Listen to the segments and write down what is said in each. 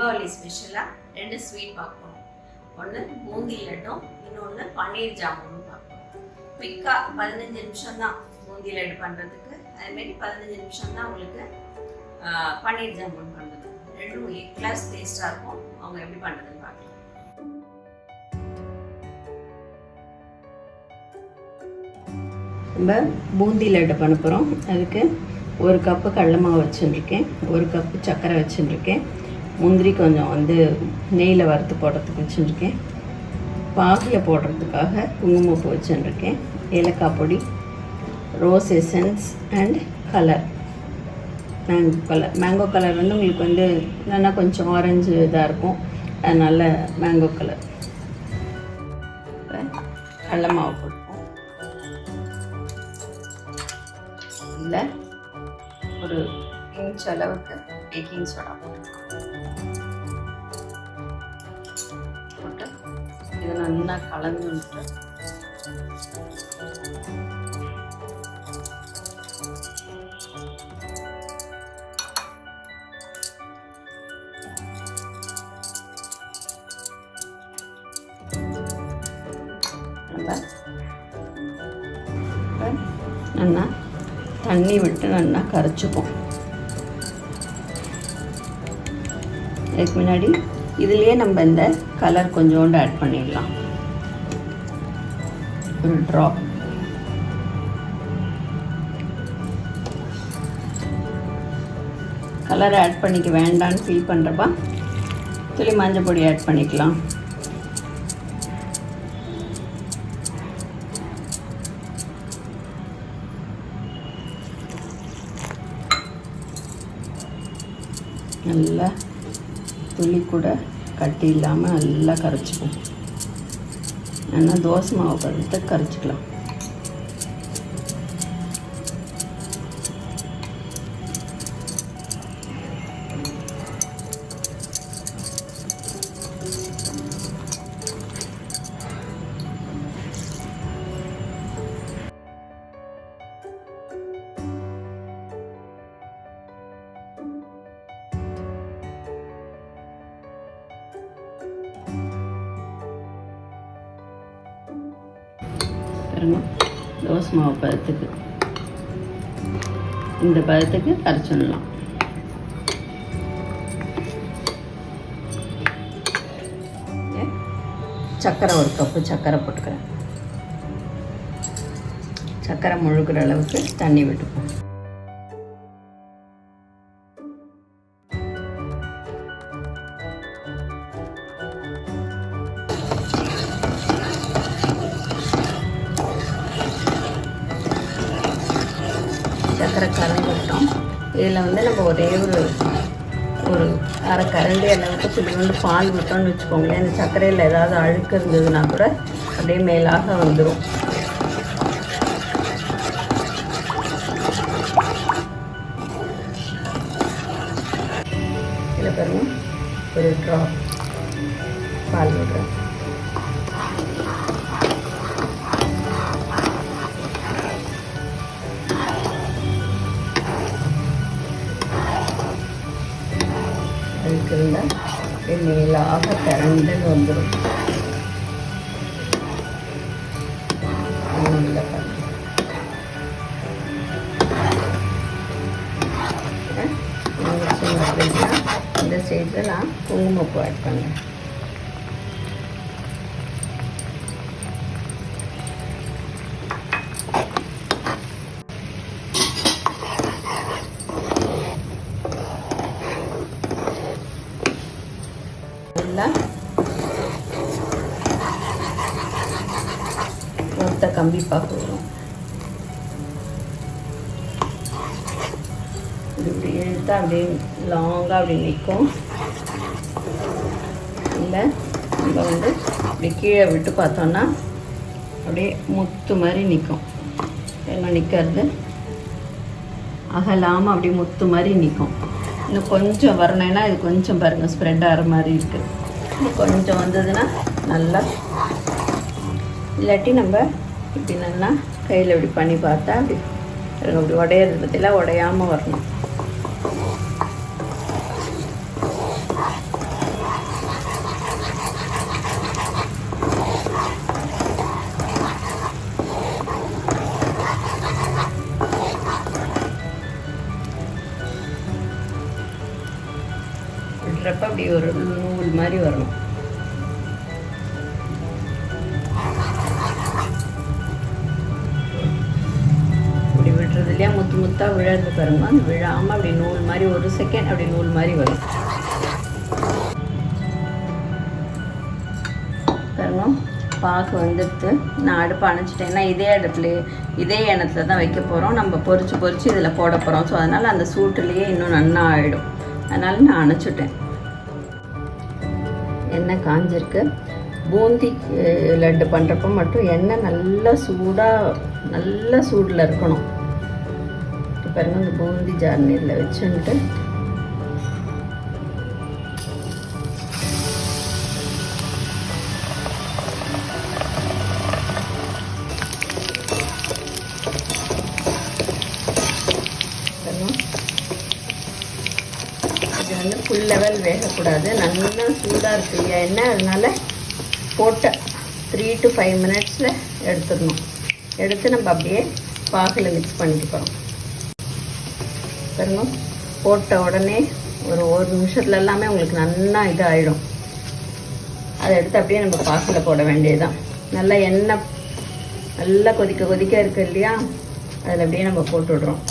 தீபாவளி ஸ்பெஷலாக 2 ஸ்வீட் பார்ப்போம். ஒன்று பூந்தி லட்டும், இன்னொன்று பன்னீர் ஜாமுன் பார்ப்போம். குயிக்காக 15 நிமிஷம் தான் பூந்தி லட்டு பண்ணுறதுக்கு, அதுமாரி 15 நிமிஷம் தான் உங்களுக்கு பன்னீர் ஜாமுன் பண்ணுறது. ரெண்டும் கிளாஸ் டேஸ்ட்டாக இருக்கும். அவங்க எப்படி பண்ணுறதுன்னு பார்க்கலாம். நம்ம பூந்தி லட்டு பண்ண போகிறோம். அதுக்கு 1 கப்பு கடலை மாவு வச்சுருக்கேன், 1 கப்பு சர்க்கரை வச்சுருக்கேன், முந்திரி கொஞ்சம் நெய்யில் வறுத்து போடுறதுக்கு வச்சுருக்கேன், பாகில் போடுறதுக்காக குங்குமப்பூ வச்சுருக்கேன், ஏலக்காய் பொடி, rose essence and colour, mango colour உங்களுக்கு இல்லைன்னா கொஞ்சம் ஆரஞ்சு இதாக இருக்கும், அதனால் மேங்கோ கலர். கடலை மாவு போட்டுப்போம். இதில் ஒரு இன்ச் அளவுக்கு பேக்கிங் சோடா போட்டு இதை நல்லா கலந்து விட்டு நல்லா தண்ணி விட்டு நல்லா கரைச்சிப்போம். அதுக்கு முன்னாடி இதுலேயே நம்ம இந்த கலர் கொஞ்சோண்டு ஆட் பண்ணிடலாம். ஒரு ட்ராப். கலர் ஆட் பண்ணிக்க வேண்டான்னு ஃபீல் பண்ணுறப்பா துளி மஞ்சள் பொடி ஆட் பண்ணிக்கலாம். நல்லா துளி கூட கட்டி இல்லாமல் நல்லா கரைச்சிப்போம். நல்லா தோசை மாவு பதத்தை கரைச்சிக்கலாம். தோசை மாவு பதத்துக்கு இந்த பதத்துக்கு கரைச்சிடலாம். சர்க்கரை 1 கப்பு சர்க்கரை போட்டுக்கிறேன். சர்க்கரை முழுகிற அளவுக்கு தண்ணி விட்டுப்போம். சர்க்கரை கலந்துவிட்டோம். இதில் நம்ம ஒரே ஒரு அரை கரண்டி அளவுக்கு துளியோண்டு பால் விட்டோம்னு வச்சுக்கோங்களேன். இந்த சர்க்கரையில் ஏதாவது அழுக்கு இருந்ததுன்னா கூட அப்படியே மேலாக வந்துடும். இதில் பாருங்க ஒரு ட்ராப் பால் விடுறேன். அதுக்கு மேலாக திரண்டு வந்துடும். இந்த ஸ்டேஜில் நான் குங்குமப்பூ ஆட் பண்ணுறேன். மொத்த கம்பி பாக்கு வரும். இப்படி இழுத்தா அப்படியே லாங்காக அப்படி நிற்கும். இல்லை நம்ம இப்படி கீழே விட்டு பார்த்தோன்னா அப்படியே முத்து மாதிரி நிற்கும். என்ன நிற்கிறது அகலாமல் அப்படியே முத்து மாதிரி நிற்கும். இன்னும் கொஞ்சம் வரணுன்னா இது கொஞ்சம் பாருங்கள் ஸ்ப்ரெட் ஆகிற மாதிரி இருக்குது. இன்னும் கொஞ்சம் வந்ததுன்னா நல்லா, இல்லாட்டி நம்ம இப்படி நல்லா கையில் இப்படி பண்ணி பார்த்தா அப்படி அப்படி உடையிறது பற்றிலாம் உடையாமல் வரணும். இப்படி ஒரு நூல் மாதிரி வரணும். இப்படி விடுறது இல்லையா, முத்து முத்தாக விழாது பாருங்க. அந்த விழாமல் அப்படி நூல் மாதிரி ஒரு செகண்ட் அப்படி நூல் மாதிரி வரும் பாருங்க. பாகு வந்துடுத்து. நான் அடுப்பு அணைச்சிட்டேன்னா இதே அடுப்புல இதே எண்ணத்தில் தான் வைக்க போகிறோம். நம்ம பொரிச்சு இதில் போட போகிறோம். ஸோ அதனால் அந்த சூட்டுலேயே இன்னும் நல்லா ஆகிடும். அதனால் நான் அணைச்சிட்டேன். எண்ணெய் காஞ்சிருக்கு. பூந்தி லட்டு பண்ணுறப்போ மட்டும் எண்ணெய் நல்லா சூடில் இருக்கணும். பாருங்கள், இந்த பூந்தி ஜார் நீரில் வச்சுன்ட்டு ஃபுல் லெவல் வேகக்கூடாது. நல்லா சூடாக இருக்குது இல்லையா எண்ணெய், அதனால் போட்ட 3 to 5 மினிட்ஸில் எடுத்துடணும். எடுத்து நம்ம அப்படியே பாகில் மிக்ஸ் பண்ணிக்க போகிறோம். பாருங்க, போட்ட உடனே ஒரு நிமிஷத்துல எல்லாமே உங்களுக்கு நல்லா இதாகிடும். அதை எடுத்து அப்படியே நம்ம பாகில் போட வேண்டியதுதான். நல்லா எண்ணெய் நல்லா கொதிக்க இருக்குது இல்லையா, அதில் அப்படியே நம்ம போட்டு விடுறோம்.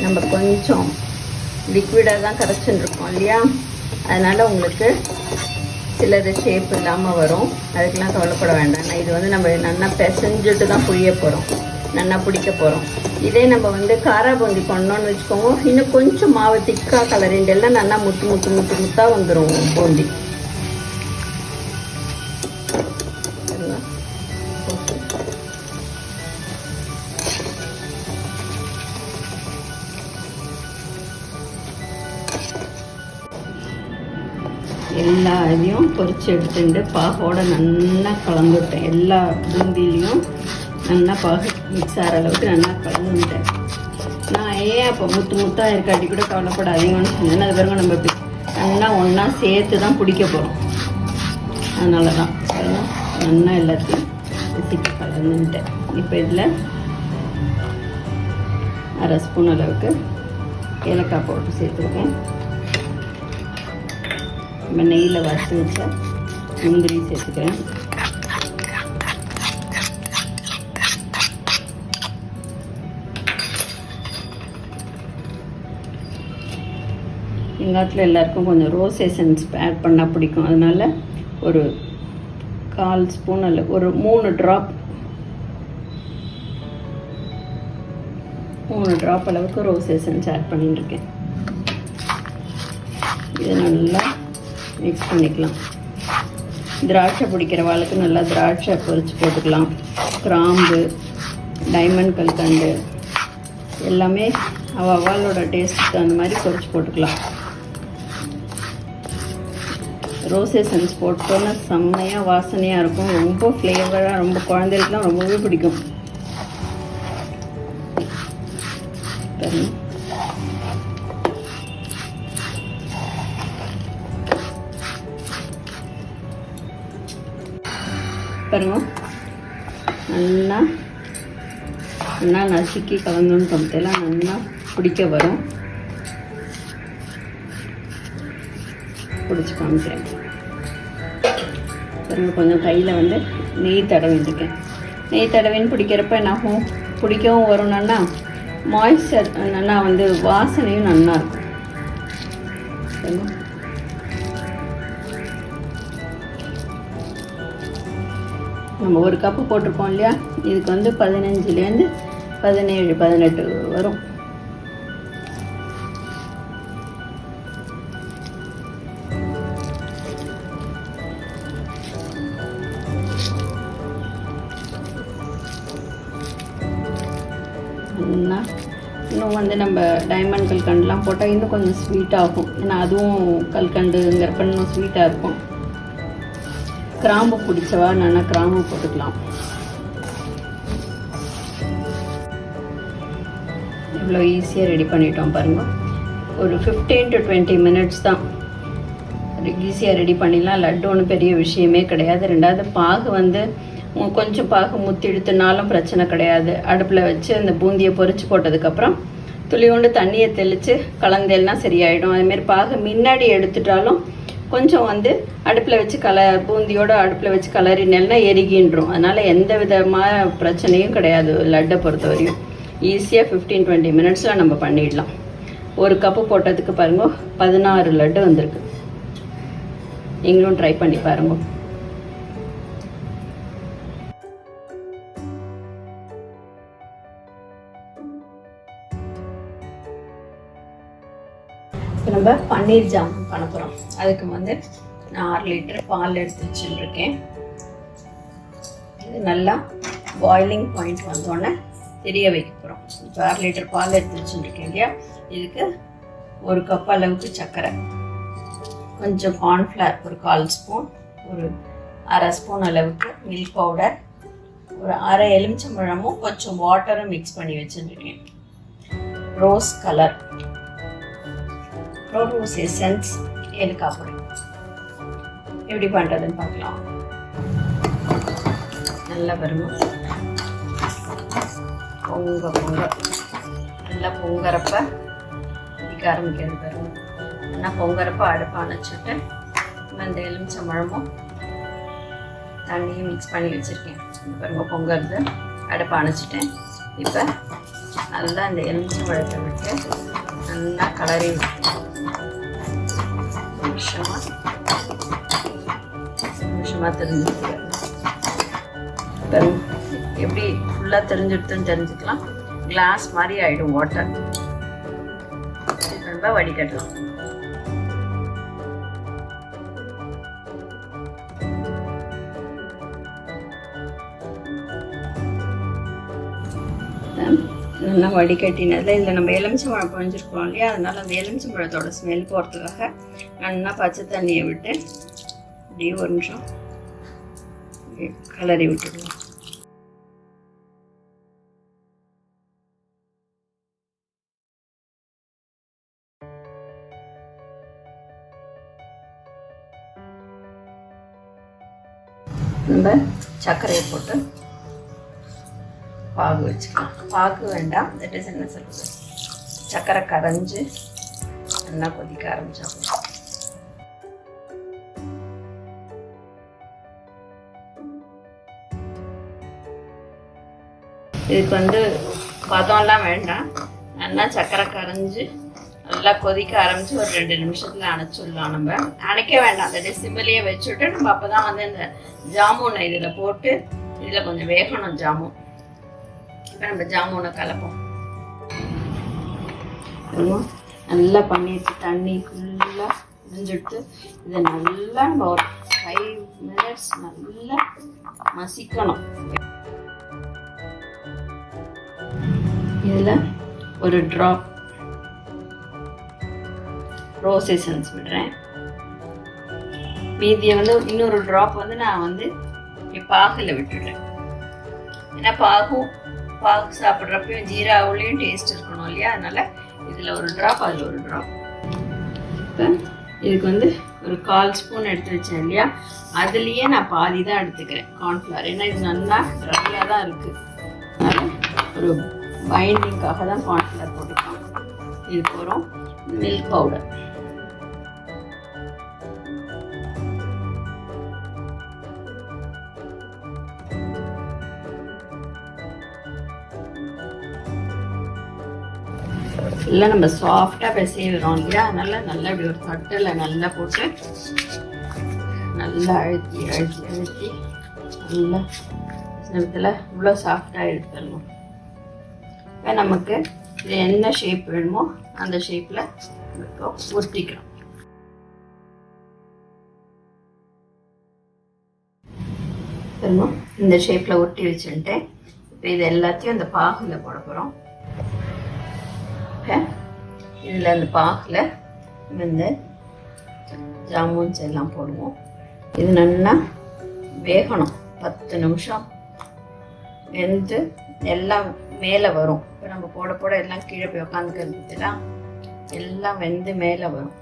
நம்ம கொஞ்சம் லிக்விடாக தான் கரைச்சிருக்கோம் இல்லையா, அதனால் உங்களுக்கு சிலது ஷேப் இல்லாமல் வரும். அதுக்கெலாம் கவலைப்பட வேண்டாம். இது வந்து நம்ம நல்லா பிசைஞ்சிட்டு தான் புளிய போகிறோம், நல்லா பிடிக்க போகிறோம். இதே நம்ம வந்து காரா பூந்தி பண்ணோன்னு வச்சுக்கோங்க, இன்னும் கொஞ்சம் மாவு திக்காக கலரிண்டெல்லாம் நல்லா முத்தாக வந்துடும் பூந்தி. எல்லா இதையும் பொரிச்சு எடுத்துட்டு பாகோட நல்லா கலந்துவிட்டேன். எல்லா பூந்திலையும் நல்லா பாகு மிக்ஸ் ஆகிற அளவுக்கு நல்லா கலந்துவிட்டேன். நான் ஏன் அப்போ முத்தாக இருக்காட்டி கூட கவலைப்படாதீங்கன்னு சொன்னேன். அது பிறகு நம்ம நல்லா ஒன்றா சேர்த்து தான் பிடிக்க போகிறோம். அதனால தான் நல்லா எல்லாத்தையும் சிக்கி கலந்துட்டேன். இப்போ இதில் 1/2 ஸ்பூன் அளவுக்கு ஏலக்காய் போட்டு சேர்த்துருக்கேன். நம்ம நெய்யில் வறுத்து வச்ச முந்திரி சேர்த்துக்கிறேன். எங்கள் வீட்டில் எல்லாருக்கும் கொஞ்சம் ரோஸ் எசன்ஸ் ஆட் பண்ணால் பிடிக்கும். அதனால் ஒரு 1/4 ஸ்பூன் அல்ல ஒரு 3 ட்ராப் அளவுக்கு ரோஸ் எசன்ஸ் ஆட் பண்ணிட்டுருக்கேன். இதை நல்லா மிக்ஸ் பண்ணிக்கலாம். திராட்சை பிடிக்கிற வாளுக்கு நல்லா திராட்சை பொரிச்சு போட்டுக்கலாம். கிராம்பு, டைமண்ட் கல்கண்டு எல்லாமே அவளோட டேஸ்ட்டுக்கு அந்த மாதிரி பொரிச்சு போட்டுக்கலாம். ரோஸ் எசன்ஸ் போட்டோன்னா செம்மையாக வாசனையாக இருக்கும். ரொம்ப ஃப்ளேவராக, ரொம்ப குழந்தைகளுக்குலாம் ரொம்பவே பிடிக்கும். பாருங்க, நல்லா நசுக்கி கலந்துன்னு தம்பத்தெல்லாம் நல்லா பிடிக்க வரும். பிடிச்சி காமிக்கிறேன் பாருங்க. கொஞ்சம் கையில் வந்து நெய் தடவிட்டுருக்கேன். நெய் தடவின்னு பிடிக்கிறப்ப என்னாகும், பிடிக்கவும் வரும். நல்லா மாய்ஸ்சர், நல்லா வந்து வாசனையும் நல்லா இருக்கும். நம்ம 1 கப்பு போட்டிருக்கோம் இல்லையா, இதுக்கு வந்து 15லேருந்து 17, 18 வரும். இன்னும் வந்து நம்ம டைமண்ட் கல்கண்டுலாம் போட்டால் இன்னும் கொஞ்சம் ஸ்வீட்டாக இருக்கும். ஏன்னா அதுவும் கல்கண்டுங்கிறப்ப இன்னும் ஸ்வீட்டாக இருக்கும். கிராம்பு பிடிச்சவா நல்லா கிராம்பு போட்டுக்கலாம். இவ்வளோ ஈஸியாக ரெடி பண்ணிட்டோம் பாருங்கள். ஒரு 15 to 20 minutes தான் ஈஸியாக ரெடி பண்ணிடலாம். லட்டு ஒன்றும் பெரிய விஷயமே கிடையாது. ரெண்டாவது பாகு வந்து கொஞ்சம் பாகு முத்தி எடுத்துனாலும் பிரச்சனை கிடையாது. அடுப்பில் வச்சு அந்த பூந்தியை பொரிச்சு போட்டதுக்கப்புறம் துளியோண்டு தண்ணியை தெளித்து கலந்தேல்னா சரியாயிடும். அதுமாரி பாகு முன்னாடி எடுத்துட்டாலும் கொஞ்சம் வந்து அடுப்பில் வச்சு பூந்தியோடு அடுப்பில் வச்சு கலரினேல்னா எரிகின்றோம். அதனால் எந்த விதமான பிரச்சனையும் கிடையாது. லட்டை பொறுத்த வரையும் ஈஸியாக 15-20 minutesல நம்ம பண்ணிடலாம். ஒரு கப்பு போட்டதுக்கு பாருங்க 16 லட்டு வந்திருக்கு. நீங்களும் ட்ரை பண்ணி பாருங்க. இப்போ நம்ம பன்னீர் ஜாமுன் பண்ண போகிறோம். அதுக்கு வந்து நான் 6 லிட்டர் பால் எடுத்து வச்சுருக்கேன். இது நல்லா பாயிலிங் பாயிண்ட் வந்தோடனே தெரிய வைக்க போகிறோம். இப்போ 6 லிட்டர் பால் எடுத்து வச்சுருக்கேன் இல்லையா, இதுக்கு 1 கப் அளவுக்கு சர்க்கரை, கொஞ்சம் கார்ன்ஃப்ளவர் ஒரு 1/4 ஸ்பூன், ஒரு 1/2 ஸ்பூன் அளவுக்கு மில்க் பவுடர், ஒரு 1/2 எலுமிச்சம்பழமும் கொஞ்சம் வாட்டரும் மிக்ஸ் பண்ணி வச்சுருக்கேன். ரோஸ் கலர், ரோஸ் எசன்ஸ், ஏலக்காய் பொடி. எப்படி பண்ணுறதுன்னு பார்க்கலாம். நல்லா வருமா பொங்க நல்லா பொங்கறப்ப குடிக்க ஆரம்பிக்கிறது பாருங்க. நல்லா பொங்கறப்ப அடுப்பை அணைச்சிட்டு இந்த எலுமிச்சம்பழமும் தண்ணியும் மிக்ஸ் பண்ணி வச்சுருக்கேன். பாருங்க பொங்கறது. அடுப்பை அணைச்சிட்டேன். இப்போ நல்லா இந்த எலுமிச்சம்பழத்தை விட்டு நல்லா கலரி விட்டு நிமிஷமாக தெரிஞ்சுட்டு பாருங்க எப்படி ஃபுல்லாக தெரிஞ்சுடுத்துன்னு தெரிஞ்சுக்கலாம். கிளாஸ் மாதிரி ஆகிடும் வாட்டர். ரொம்ப வடிகட்டலாம். நல்லா வடிகட்டினதில் இதில் நம்ம எலுமிச்சம்பழம் புழிஞ்சிருக்கோம் இல்லையா, அதனால் அந்த எலுமிச்சம்பழத்தோட ஸ்மெல் போகிறதுக்காக நல்லா பச்சை தண்ணியை விட்டு அப்படியே ஒரு நிமிஷம் கலரி விட்டுடுவோம். நம்ம சர்க்கரையை போட்டு பாகு வச்சுக்கலாம். பாகு வேண்டாம், தட் இஸ் என்ன சொல்கிறது, சர்க்கரை கரைஞ்சி நல்லா கொதிக்க ஆரம்பிச்சாகும். இதுக்கு வந்து பதம்லாம் வேண்டாம். நல்லா சர்க்கரை கரைஞ்சி நல்லா கொதிக்க ஆரம்பித்து ஒரு 2 நிமிஷத்தில் அணைச்சிடலாம். நம்ம அணைக்க வேண்டாம், அந்த சிம்மிலேயே வச்சுட்டு நம்ம அப்போ தான் வந்து இந்த ஜாமுனை இதில் போட்டு இதில் கொஞ்சம் வேகணும் ஜாமுன். இப்போ நம்ம ஜாமுனை கலப்போம். நல்லா பண்ணிட்டு தண்ணி ஃபுல்லாக முடிஞ்சுட்டு இதை நல்லா நம்ம ஒரு 5 minutes நல்லா மசிக்கணும். இதில் ஒரு ட்ராப் ரோஸ் எசன்ஸ் விடுறேன். மீதியை வந்து இன்னொரு ட்ராப் வந்து நான் வந்து பாகில் விட்டுடுறேன். ஏன்னா பாகு சாப்பிட்றப்பையும் ஜீராவுலேயும் டேஸ்ட் இருக்கணும் இல்லையா, அதனால் இதில் ஒரு ட்ராப் அதில் ஒரு ட்ராப். இப்போ இதுக்கு வந்து ஒரு 1/4 ஸ்பூன் எடுத்து வச்சேன் இல்லையா, அதுலேயே நான் பாதி தான் எடுத்துக்கிறேன் கார்ன்ஃப்ளவர். ஏன்னா இது நல்லா ட்ரையாக தான் இருக்குது. அதனால் ஒரு பைண்டிங்காக தான் கார்ன்ஃப்ளவர் போட்டுக்கலாம். இது போகிறோம் மில்க் பவுடர். இல்லை நம்ம சாஃப்டாக பிசைகிறோம் இல்லையா, அதனால் நல்லா இப்படி ஒரு தட்டில் நல்லா போட்டு நல்லா அழுத்தி அழுத்தி அழுத்தி நல்லா நேரத்தில் இவ்வளோ சாஃப்டாக எடுத்துடணும். இப்போ நமக்கு இது என்ன ஷேப் வேணுமோ அந்த ஷேப்பில் உருட்டிக்கிறோம். இந்த ஷேப்பில் உருட்டி வச்சுட்டு இப்போ இது எல்லாத்தையும் அந்த பாகில் போட போகிறோம். இதில் அந்த பாகில் இந்த ஜாமுன்ஸ் எல்லாம் போடுவோம். இது நல்லா வேகணும். 10 நிமிஷம் வெந்து எல்லாம் மேலே வரும். இப்போ நம்ம போட போட எல்லாம் கீழே போய் உட்காந்துக்கிறதுல எல்லாம் வெந்து மேலே வரும்.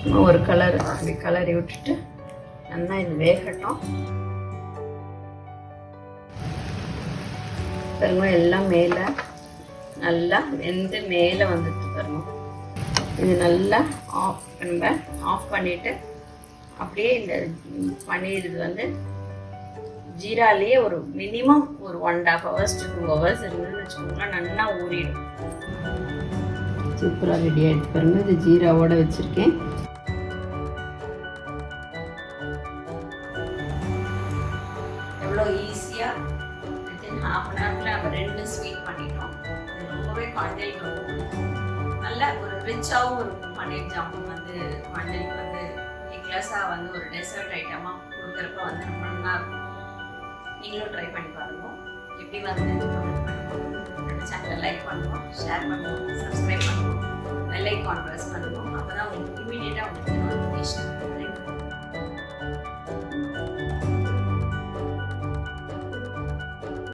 சும்மா ஒரு கலர் அப்படி கலரி விட்டுட்டு நல்லா இது வேகட்டும். பாருங்க எல்லாம் மேலே நல்லா வெந்து மேலே வந்துட்டு பாருங்க. இது நல்லா ஆஃப் பண்ணிவிட்டு அப்படியே இந்த பன்னீர் இது வந்து ஜீராலேயே ஒரு மினிமம் ஒரு 1.5 hours to 2 hours இருந்துன்னு வச்சுக்கோங்களேன், நல்லா ஊறிடும். சூப்பராக ரெடி ஆகிடுச்சு பாருங்க. இது ஜீராவோட வச்சுருக்கேன். எவ்வளோ ஈஸியாக வித்தின் 1/2 an hourல நம்ம 2 ஸ்வீட் பண்ணிட்டோம். இது ரொம்பவே குழந்தைகளுக்கு ரொம்ப பிடிக்கும். நல்ல ஒரு ரிச்சாகவும் இருக்கும். பன்னீர் ஜாமுன் வந்து குழந்தைகளுக்கு வந்து கிளாஸாக வந்து ஒரு டெசர்ட் ஐட்டமாக கொடுக்குறப்ப வந்து ரொம்ப நல்லா இருக்கும். நீங்களும் ட்ரை பண்ணி பாருங்க. எப்படி வந்து என்னோட சேனலை லைக் பண்ணுவோம், ஷேர் பண்ணுவோம், சப்ஸ்கிரைப் பண்ணுவோம், பெல் ஐகான் ப்ரெஸ் பண்ணுவோம். அப்போ தான் உங்களுக்கு இமீடியட்டாக உங்களுக்கு நோட்டிஃபிகேஷன்